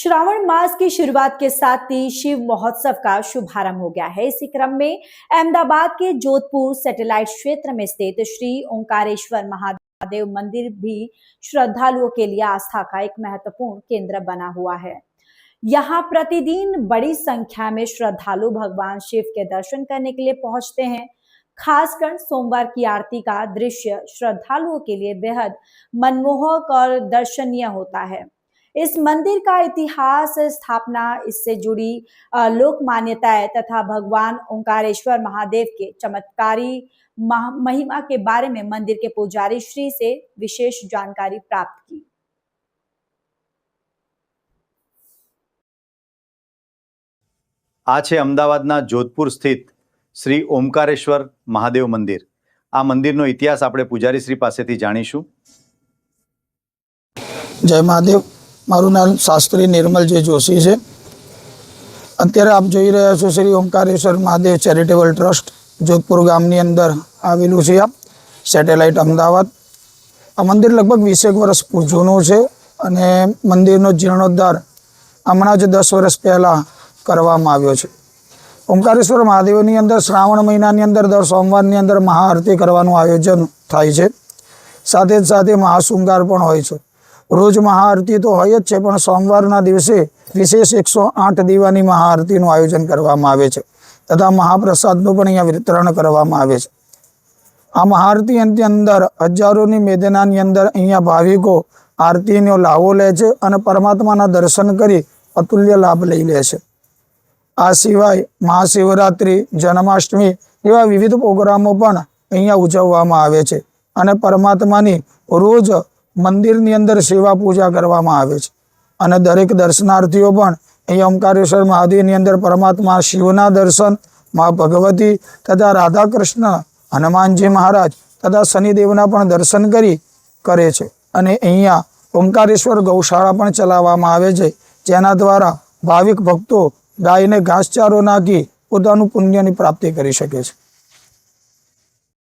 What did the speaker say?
श्रावण मास की शुरुआत के साथ ही शिव महोत्सव का शुभारंभ हो गया है। इसी क्रम में अहमदाबाद के जोधपुर सैटेलाइट क्षेत्र में स्थित श्री ओंकारेश्वर महादेव मंदिर भी श्रद्धालुओं के लिए आस्था का एक महत्वपूर्ण केंद्र बना हुआ है। यहाँ प्रतिदिन बड़ी संख्या में श्रद्धालु भगवान शिव के दर्शन करने के लिए पहुंचते हैं। खासकर सोमवार की आरती का दृश्य श्रद्धालुओं के लिए बेहद मनमोहक और दर्शनीय होता है। इस मंदिर का इतिहास, स्थापना, इससे जुड़ी लोक मान्यताएं तथा भगवान ओंकारेश्वर महादेव के चमत्कारी महिमा के बारे में मंदिर के पुजारी श्री से विशेष जानकारी प्राप्त की। आ छे अमदावादना जोधपुर स्थित श्री ओंकारेश्वर महादेव मंदिर। आ मंदिरनो इतिहास आपणे पुजारी श्री पासेथी जाणीशुं। जय महादेव। मारू नाम शास्त्री निर्मलजी जोशी है। अत्यारे आप जोई रह्या छो श्री ओंकारेश्वर महादेव चेरिटेबल ट्रस्ट जोधपुर गामनी अंदर आवेलू छे आ सैटेलाइट अमदावाद। आ मंदिर लगभग 20 वर्ष जूनू है अने मंदिरनो जीर्णोद्धार हमणां ज 10 वर्ष पहला करवामां आव्यो छे। ओंकारेश्वर महादेवनी अंदर श्रावण महीनानी अंदर दर सोमवारनी अंदर महाआरती करवानुं आयोजन थाय छे। साथे ज साथे महाशृंगार पण होय छे। रोज महाआरती तो होय ज छे, पण सोमवारना दिवसे विशेष 108 दीवानी महाआरतीनुं आयोजन करवामां आवे छे तथा महाप्रसादनुं पण अहींया वितरण करवामां आवे छे। आ महाआरती अंदर हजारोनी मेदनानी अंदर अहींया भाविको आरतीनो लाभो ले छे अने परमात्माना दर्शन करी अतुल्य लाभ लई ले छे। आ सिवाय महाशिवरात्रि, जन्माष्टमी एवा विविध प्रोग्रामों पण अहींया उजववामां आवे छे अने परमात्मानी रोज मंदिरनी अंदर सेवा पूजा करवामां आवे छे अने दरेक दर्शनार्थीओ पण अहींया ओंकारेश्वर महादेवनी अंदर परमात्मा शिवना दर्शन, मां भगवती तथा राधा कृष्ण, हनुमानजी महाराज तथा शनिदेवना पण दर्शन करी करे छे। अने अहींया ओंकारेश्वर गौशाळा पण चलाववामां आवे छे, जेना द्वारा भाविक भक्तो गायने घासचारो नाखी पोतानुं पुण्यनी प्राप्ति करी शके छे।